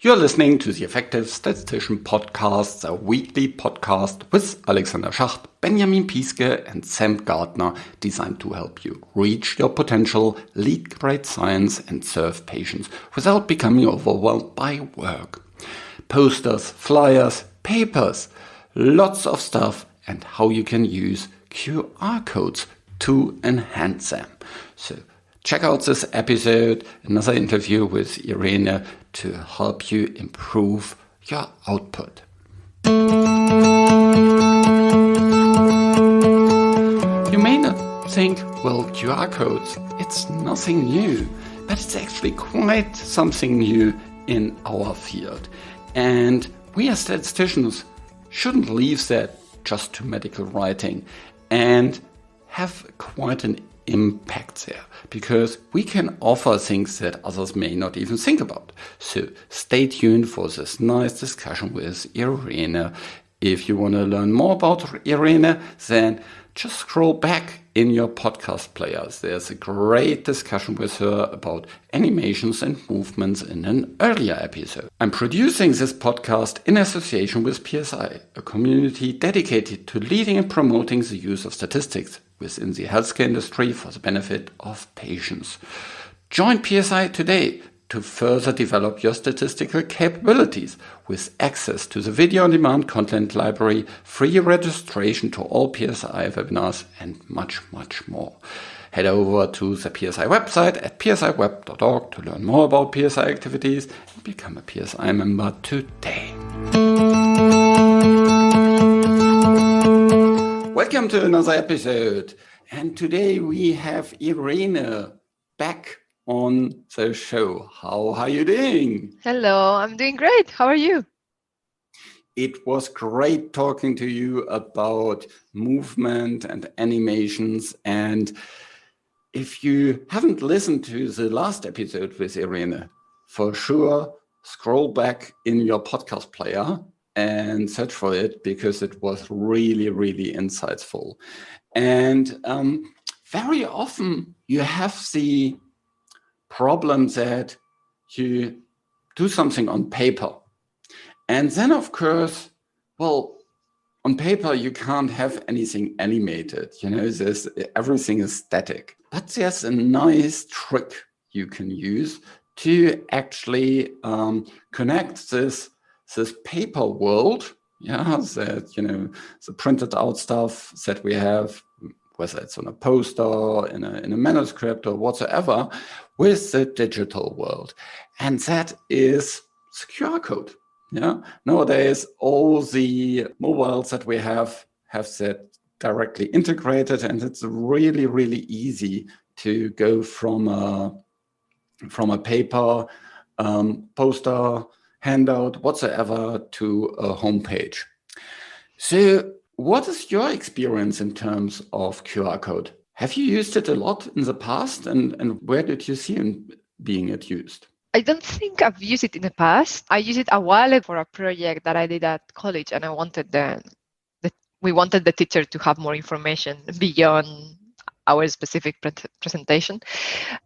You're listening to the Effective Statistician Podcast, a weekly podcast with Alexander Schacht, Benjamin Pieske, and Sam Gardner, designed to help you reach your potential, lead great science, and serve patients without becoming overwhelmed by work. Posters, flyers, papers, lots of stuff, and how you can use QR codes to enhance them. So check out this episode, another interview with Irene, to help you improve your output. You may not think, well, QR codes, it's nothing new, but it's actually quite something new in our field. And we as statisticians shouldn't leave that just to medical writing and have quite an impact there, because we can offer things that others may not even think about. So stay tuned for this nice discussion with Irene. If you want to learn more about Irene, then just scroll back in your podcast players. There's a great discussion with her about animations and movements in an earlier episode. I'm producing this podcast in association with PSI, a community dedicated to leading and promoting the use of statistics within the healthcare industry for the benefit of patients. Join PSI today to further develop your statistical capabilities with access to the video-on-demand content library, free registration to all PSI webinars, and much, much more. Head over to the PSI website at psiweb.org to learn more about PSI activities and become a PSI member today. Welcome to another episode. And today we have Irene back on the show. How are you doing? Hello, I'm doing great. How are you? It was great talking to you about movement and animations. And if you haven't listened to the last episode with Irene, for sure, scroll back in your podcast player and search for it, because it was really, really insightful. And very often you have the problem that you do something on paper. And then, of course, well, on paper, you can't have anything animated. Everything is static. But there's a nice trick you can use to actually connect this paper world, the printed out stuff that we have, whether it's on a poster, in a manuscript or whatsoever, with the digital world. And that is the QR code. Yeah. Nowadays, all the mobiles that we have that directly integrated, and it's really, really easy to go from a paper, poster, handout, whatsoever, to a homepage. So what is your experience in terms of QR code? Have you used it a lot in the past, and where did you see it being used? I don't think I've used it in the past. I used it a while ago for a project that I did at college, and I wanted we wanted the teacher to have more information beyond our specific presentation.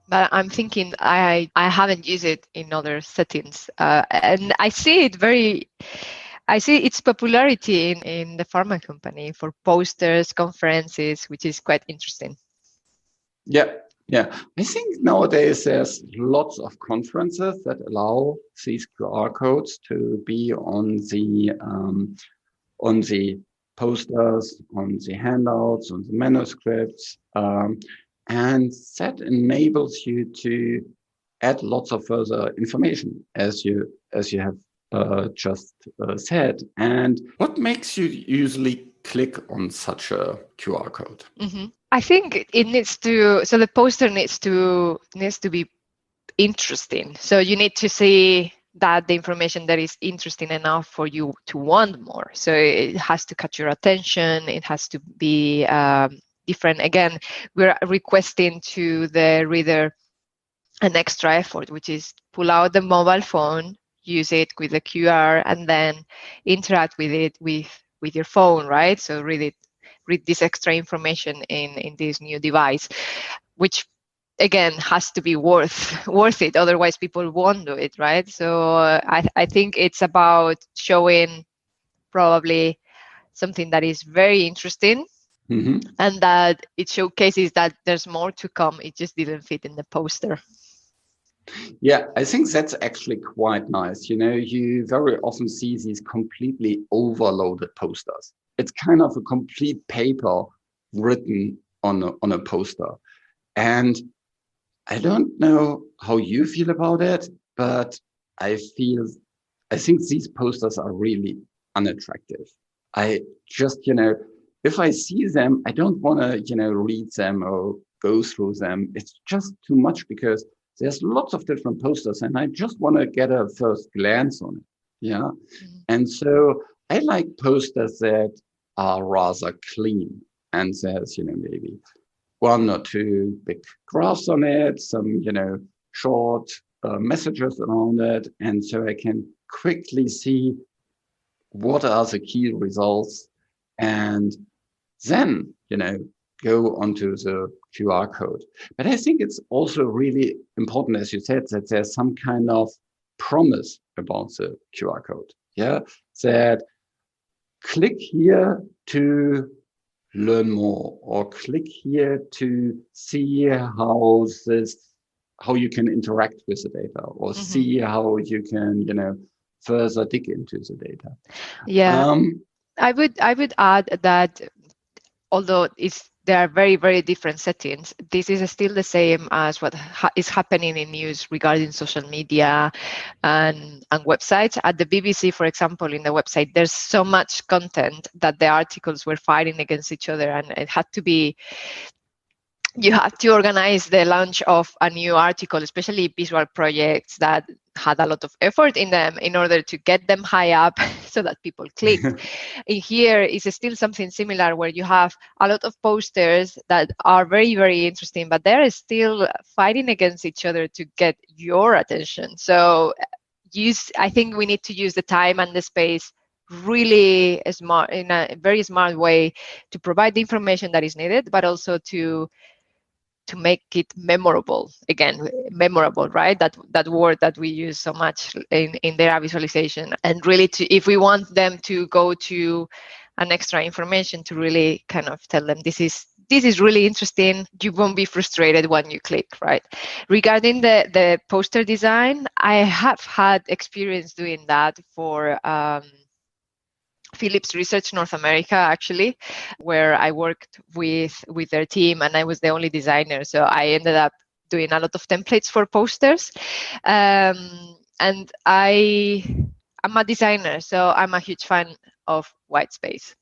But I'm thinking I haven't used it in other settings, and I see its popularity in the pharma company for posters, conferences, which is quite interesting. Yeah. I think nowadays there's lots of conferences that allow these QR codes to be on the posters, on the handouts, on the manuscripts, and that enables you to add lots of further information, as you have just said. And what makes you usually click on such a QR code? Mm-hmm. I think the poster needs to be interesting. So you need to see that the information that is interesting enough for you to want more. So it has to catch your attention. It has to be different. Again, we're requesting to the reader an extra effort, which is pull out the mobile phone, use it with the QR, and then interact with it with your phone, right? So read this extra information in this new device, which again has to be worth it, otherwise people won't do it, right? So I think it's about showing probably something that is very interesting, and that it showcases that there's more to come. It just didn't fit in the poster. Yeah, I think that's actually quite nice. You very often see these completely overloaded posters. It's kind of a complete paper written on a poster. And I don't know how you feel about it, but I think these posters are really unattractive. I just, if I see them, I don't want to, read them or go through them. It's just too much because there's lots of different posters and I just want to get a first glance on it. Yeah. Mm-hmm. And so I like posters that are rather clean and there's, maybe one or two big graphs on it, some, short messages around it. And so I can quickly see what are the key results and then, go onto the QR code. But I think it's also really important, as you said, that there's some kind of promise about the QR code. Yeah, that click here to learn more, or click here to see how you can interact with the data, or see how you can, further dig into the data. Yeah, I would add that although there are very, very different settings, this is still the same as what is happening in news regarding social media and websites. At the BBC, for example, in the website, there's so much content that the articles were fighting against each other, and it had to be, you had to organize the launch of a new article, especially visual projects that had a lot of effort in them in order to get them high up so that people clicked. In here is still something similar where you have a lot of posters that are very, very interesting, but they're still fighting against each other to get your attention. So I think we need to use the time and the space really smart, in a very smart way, to provide the information that is needed, but also to make it memorable. Again, memorable, right? That word that we use so much in data visualization. And really, if we want them to go to an extra information, to really kind of tell them this is really interesting, you won't be frustrated when you click, right? Regarding the poster design, I have had experience doing that for Philips Research North America, actually, where I worked with their team, and I was the only designer. So I ended up doing a lot of templates for posters. And I'm a designer, so I'm a huge fan of white space.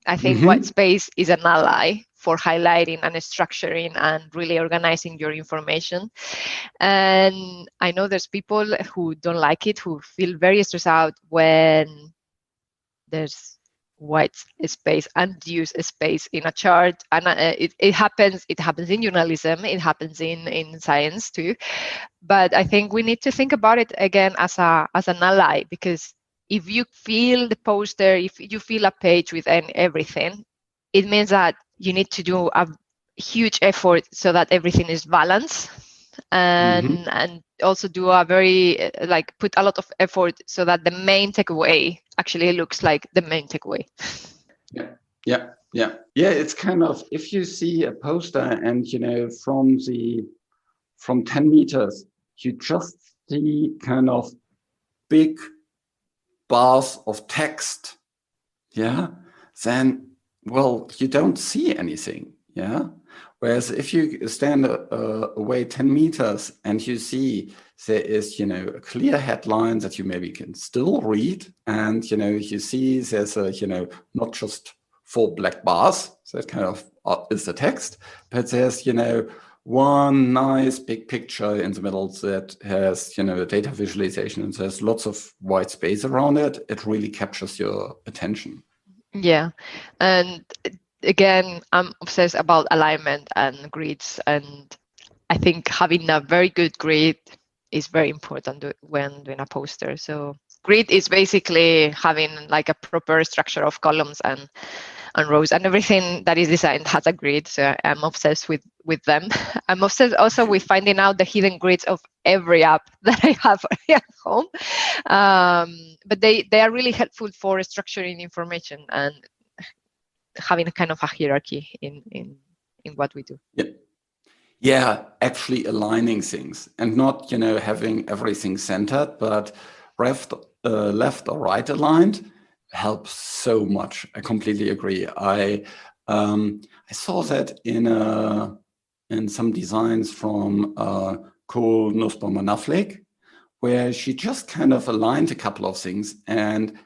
I think white space is an ally for highlighting and structuring and really organizing your information. And I know there's people who don't like it, who feel very stressed out when there's white space, unused space in a chart, and it happens in journalism, it happens in science too. But I think we need to think about it again as an ally, because if you fill the poster, if you fill a page with everything, it means that you need to do a huge effort so that everything is balanced, and also do a very put a lot of effort so that the main takeaway actually looks like the main takeaway. Yeah. It's kind of, if you see a poster and from 10 meters, you just see kind of big bars of text. Yeah. Then, well, you don't see anything. Yeah. Whereas if you stand away 10 meters and you see there is, a clear headline that you maybe can still read, and, you see there's not just 4 black bars, that kind of is the text, but there's, one nice big picture in the middle that has, data visualization, and there's lots of white space around it. It really captures your attention. Yeah. And again, I'm obsessed about alignment and grids, and I think having a very good grid is very important when doing a poster. So grid is basically having a proper structure of columns and and rows, and everything that is designed has a grid. So I'm obsessed with them. I'm obsessed also with finding out the hidden grids of every app that I have at home. But they are really helpful for structuring information and having a kind of a hierarchy in what we do. Yeah, actually aligning things and not, having everything centered, but left or right aligned helps so much. I completely agree. I saw that in some designs from Cole Nussbaumer-Knaflick, where she just kind of aligned a couple of things, and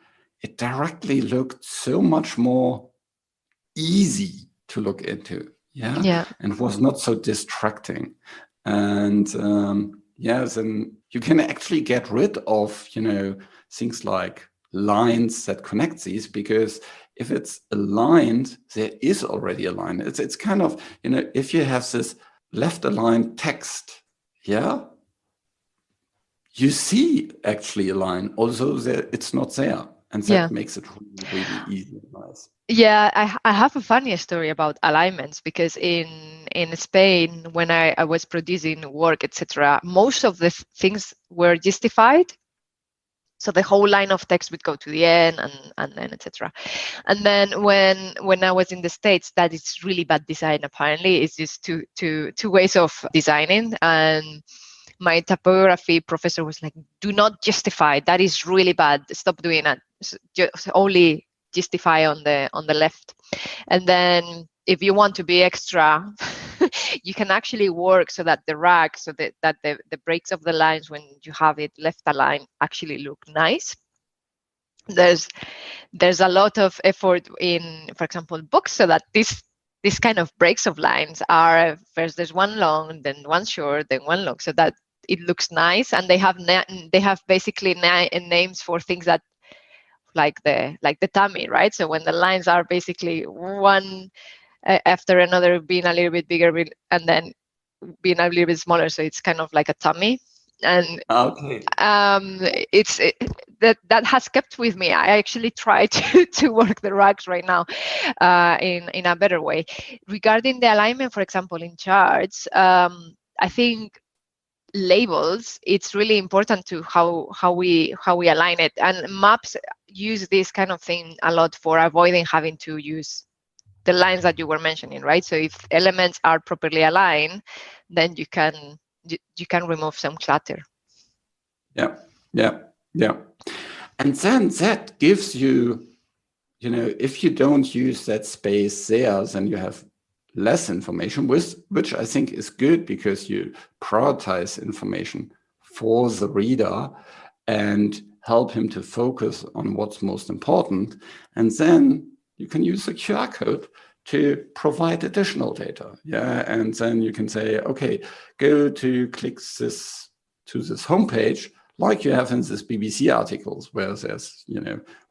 it directly looked so much more easy to look into. Yeah. And was not so distracting. And yes, and you can actually get rid of, things like lines that connect these, because if it's aligned, there is already a line. It's kind of, if you have this left aligned text, you see actually a line, although it's not there. And that makes it really, really easy and nice. Yeah, I have a funny story about alignments, because in Spain, when I was producing work, etc., most of the things were justified. So the whole line of text would go to the end, and then etc. And then when I was in the States, that is really bad design. Apparently, it's just two ways of designing. And my typography professor was like, "Do not justify. That is really bad. Stop doing that. Just only justify on the left." And then if you want to be extra, you can actually work so that the rag, so that the breaks of the lines when you have it left aligned actually look nice. There's a lot of effort in, for example, books, so that this kind of breaks of lines are, first there's one long, then one short, then one long, so that it looks nice. And they have basically names for things that, like the tummy, right? So when the lines are basically one after another being a little bit bigger and then being a little bit smaller, so it's kind of like a tummy. And that has kept with me. I actually try to work the rags right now in a better way. Regarding the alignment, for example, in charts, I think labels, it's really important to how we align it. And maps use this kind of thing a lot for avoiding having to use the lines that you were mentioning, right? So if elements are properly aligned, then you can remove some clutter. Yeah. And then that gives you, if you don't use that space there, then you have less information, which I think is good, because you prioritize information for the reader and help him to focus on what's most important. And then you can use the QR code to provide additional data. And then you can say, okay, go to click this to this homepage, like you have in this BBC articles, where there's,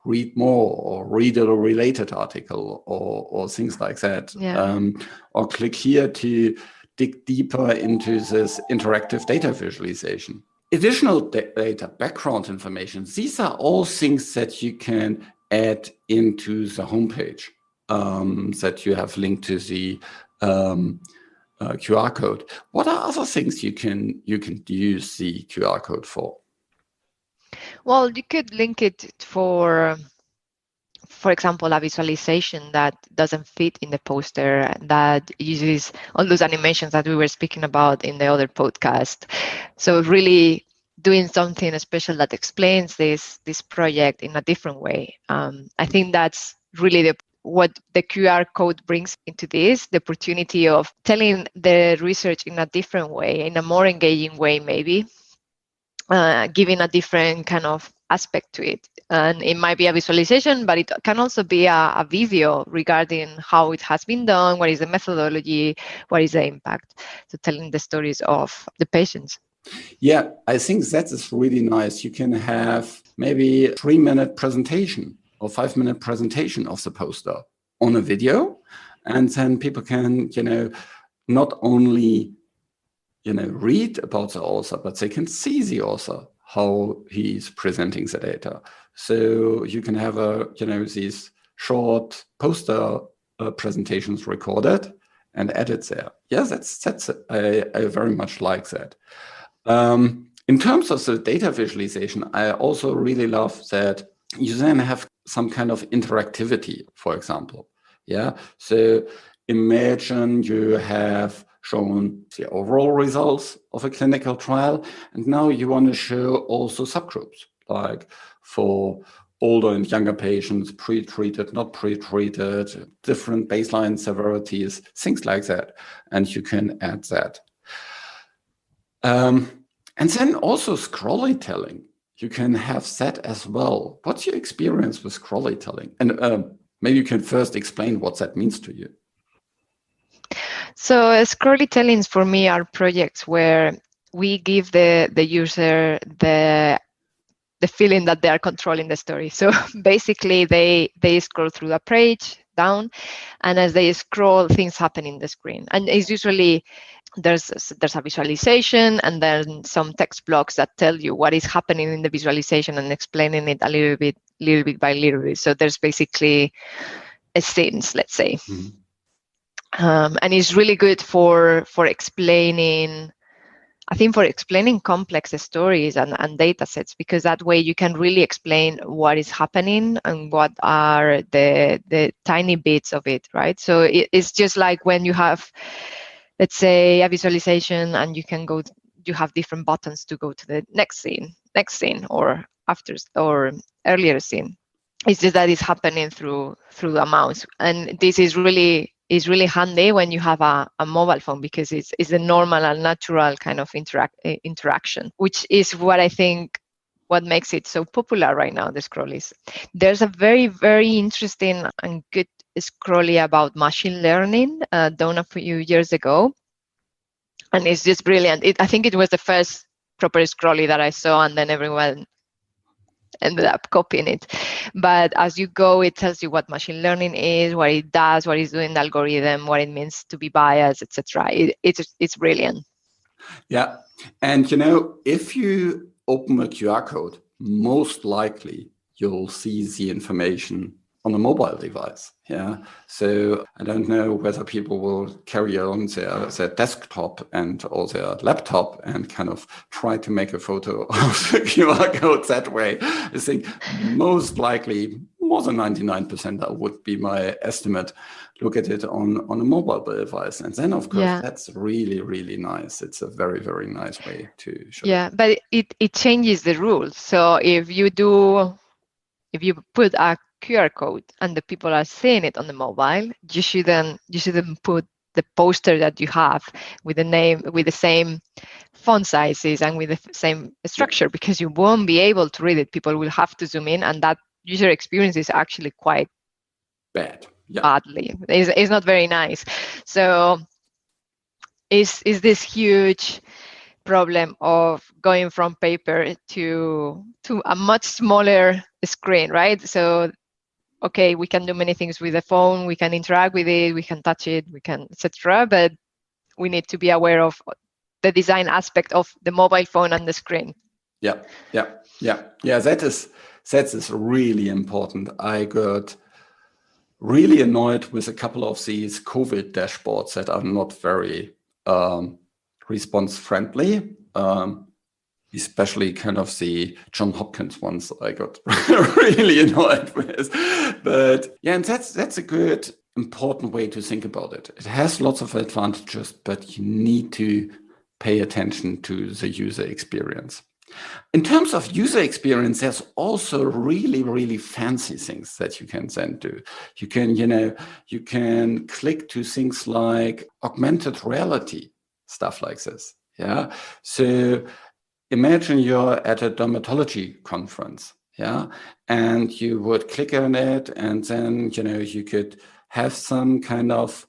read more or read a related article or things like that. Or click here to dig deeper into this interactive data visualization. Additional data, background information, these are all things that you can add into the homepage that you have linked to the QR code. What are other things you can use the QR code for? Well, you could link it for example, a visualization that doesn't fit in the poster, that uses all those animations that we were speaking about in the other podcast. So really doing something special that explains this project in a different way. I think that's really what the QR code brings into this, the opportunity of telling the research in a different way, in a more engaging way, maybe. Giving a different kind of aspect to it. And it might be a visualization, but it can also be a video regarding how it has been done, what is the methodology, what is the impact. So telling the stories of the patients. Yeah, I think that is really nice. You can have maybe a 3-minute presentation or 5-minute presentation of the poster on a video. And then people can, not only read about the author, but they can see the author, how he's presenting the data. So you can have these short poster presentations recorded and edit there. Yes, that's I very much like that. In terms of the data visualization, I also really love that you then have some kind of interactivity, for example. Yeah. So imagine you have shown the overall results of a clinical trial, and now you want to show also subgroups, like for older and younger patients, pre-treated, not pre-treated, different baseline severities, things like that. And you can add that. And then also scrolly telling. You can have that as well. What's your experience with scrolly telling? And maybe you can first explain what that means to you. So scrolly tellings for me are projects where we give the user the feeling that they are controlling the story. So basically they scroll through the page down, and as they scroll, things happen in the screen. And it's usually there's a visualization and then some text blocks that tell you what is happening in the visualization and explaining it a little bit by little bit. So there's basically a scenes, let's say. Mm-hmm. And it's really good for explaining, I think, for explaining complex stories and data sets, because that way you can really explain what is happening and what are the tiny bits of it, right? So it's just like when you have, let's say, a visualization and you have different buttons to go to the next scene or after or earlier scene. It's just that it's happening through the mouse. And this is really handy when you have a mobile phone, because it's a normal and natural kind of interaction, which is what I think what makes it so popular right now, the scrollies. There's a very, very interesting and good scrolly about machine learning done a few years ago, and it's just brilliant. I think it was the first proper scrolly that I saw, and then everyone ended up copying it. But as you go, it tells you what machine learning is, what it does, what it's doing, the algorithm, what it means to be biased, etc. It's brilliant. Yeah, and if you open a QR code, most likely you'll see the information on a mobile device. Yeah, so I don't know whether people will carry on their desktop or their laptop and kind of try to make a photo of the QR code that way. I think most likely, more than 99%, that would be my estimate, look at it on a mobile device. And then, of course, that's really, really nice. It's a very, very nice way to show it. Yeah, but it changes the rules. So if you put a QR code and the people are seeing it on the mobile, you shouldn't put the poster that you have with the name, with the same font sizes and with the same structure, because you won't be able to read it. People will have to zoom in, and that user experience is actually quite bad. Yeah. Badly. It's not very nice. So is this huge problem of going from paper to a much smaller screen, right? So okay, we can do many things with the phone, we can interact with it, we can touch it, we can, etc. But we need to be aware of the design aspect of the mobile phone and the screen. Yeah. That is really important. I got really annoyed with a couple of these COVID dashboards that are not very response friendly. Especially kind of the John Hopkins ones I got really annoyed with. But yeah, and that's a good, important way to think about it. It has lots of advantages, but you need to pay attention to the user experience. In terms of user experience, there's also really, really fancy things that you can then do. You can click to things like augmented reality, stuff like this. Yeah. So imagine you're at a dermatology conference, yeah, and you would click on it, and then you could have some kind of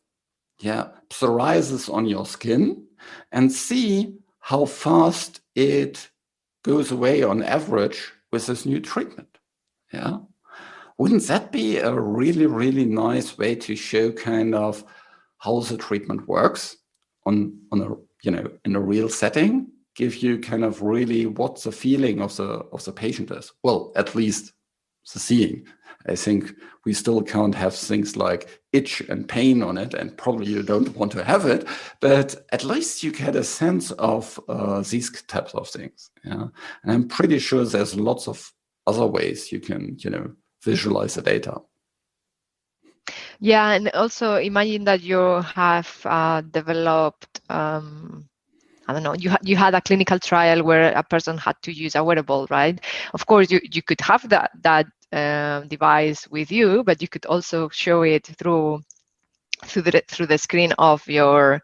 psoriasis on your skin and see how fast it goes away on average with this new treatment. Yeah, wouldn't that be a really, really nice way to show kind of how the treatment works on a in a real setting? Give you kind of really what the feeling of the patient is. Well, at least the seeing. I think we still can't have things like itch and pain on it, and probably you don't want to have it, but at least you get a sense of these types of things. Yeah, and I'm pretty sure there's lots of other ways you can, visualize the data. Yeah, and also imagine that you have developed. I don't know, you had a clinical trial where a person had to use a wearable, right? Of course, you could have that device with you, but you could also show it through the screen of your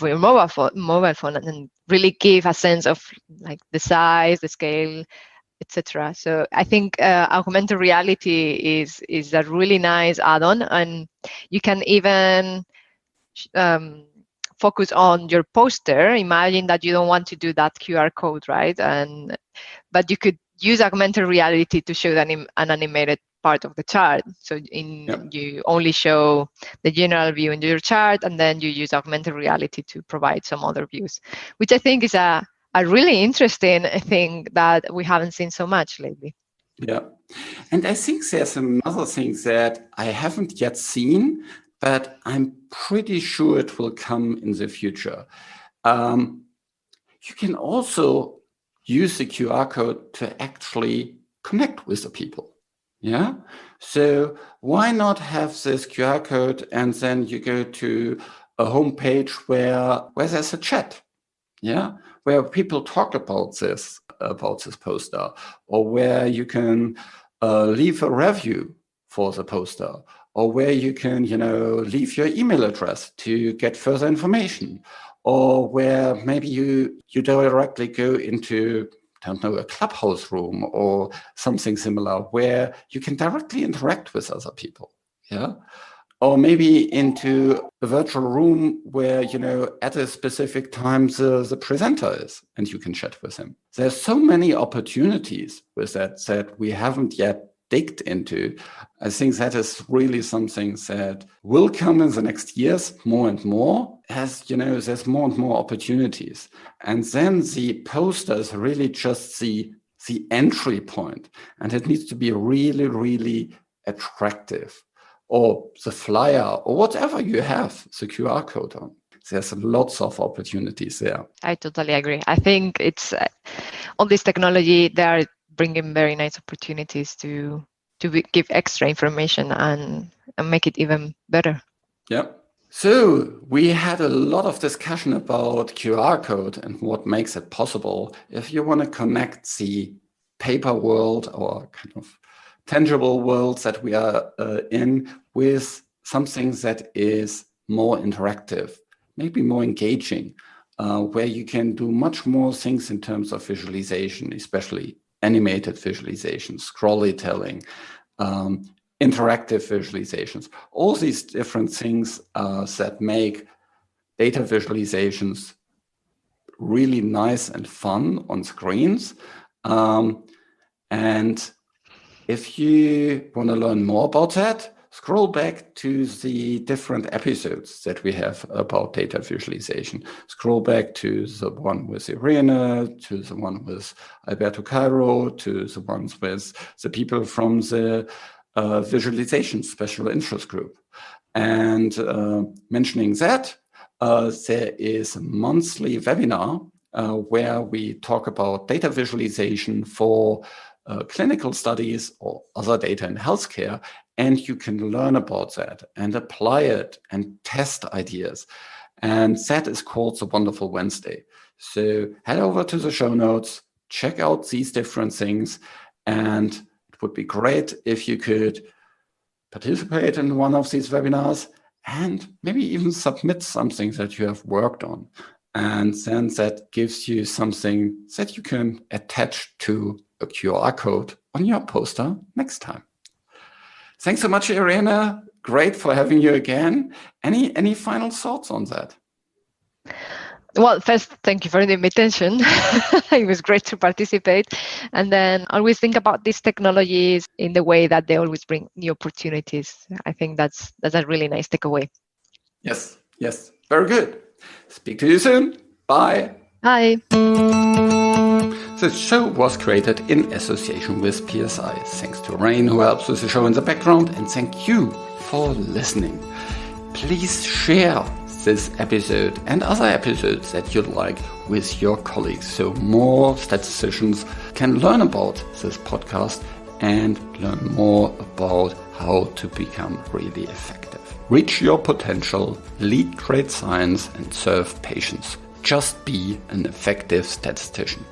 mobile phone, and really give a sense of like the size, the scale, etc. So I think augmented reality is a really nice add-on, and you can even focus on your poster. Imagine that you don't want to do that QR code, right? But you could use augmented reality to show an animated part of the chart. So you only show the general view in your chart, and then you use augmented reality to provide some other views, which I think is a really interesting thing that we haven't seen so much lately. Yeah. And I think there's another thing that I haven't yet seen, but I'm pretty sure it will come in the future. You can also use the QR code to actually connect with the people. Yeah. So why not have this QR code and then you go to a homepage where there's a chat? Yeah, where people talk about this poster, or where you can leave a review for the poster, or where you can, leave your email address to get further information, or where maybe you directly go into, a clubhouse room or something similar, where you can directly interact with other people. Yeah. Or maybe into a virtual room where, at a specific time, the presenter is, and you can chat with him. There's so many opportunities with that we haven't yet digged into. I think that is really something that will come in the next years more and more, as, there's more and more opportunities. And then the poster is really just the entry point, and it needs to be really, really attractive. Or the flyer, or whatever you have the QR code on. There's lots of opportunities there. I totally agree. I think it's all this technology, they are bringing very nice opportunities to give extra information and make it even better. Yeah. So we had a lot of discussion about QR code and what makes it possible. If you want to connect the paper world or kind of tangible worlds that we are in with something that is more interactive, maybe more engaging, where you can do much more things in terms of visualization, especially animated visualization, scrollytelling, interactive visualizations, all these different things that make data visualizations really nice and fun on screens. And if you want to learn more about that, scroll back to the different episodes that we have about data visualization. Scroll back to the one with Irene, to the one with Alberto Cairo, to the ones with the people from the visualization special interest group. And mentioning that, there is a monthly webinar where we talk about data visualization for clinical studies or other data in healthcare, and you can learn about that and apply it and test ideas. And that is called the Wonderful Wednesday. So head over to the show notes, check out these different things, and it would be great if you could participate in one of these webinars and maybe even submit something that you have worked on. And then that gives you something that you can attach to a QR code on your poster next time. Thanks so much, Irene. Great for having you again. Any final thoughts on that? Well, first, thank you for the invitation. It was great to participate. And then always think about these technologies in the way that they always bring new opportunities. I think that's a really nice takeaway. Yes. Very good. Speak to you soon. Bye. Bye. The show was created in association with PSI. Thanks to Rain, who helps with the show in the background, and thank you for listening. Please share this episode and other episodes that you like with your colleagues so more statisticians can learn about this podcast and learn more about how to become really effective. Reach your potential, lead great science, and serve patients. Just be an effective statistician.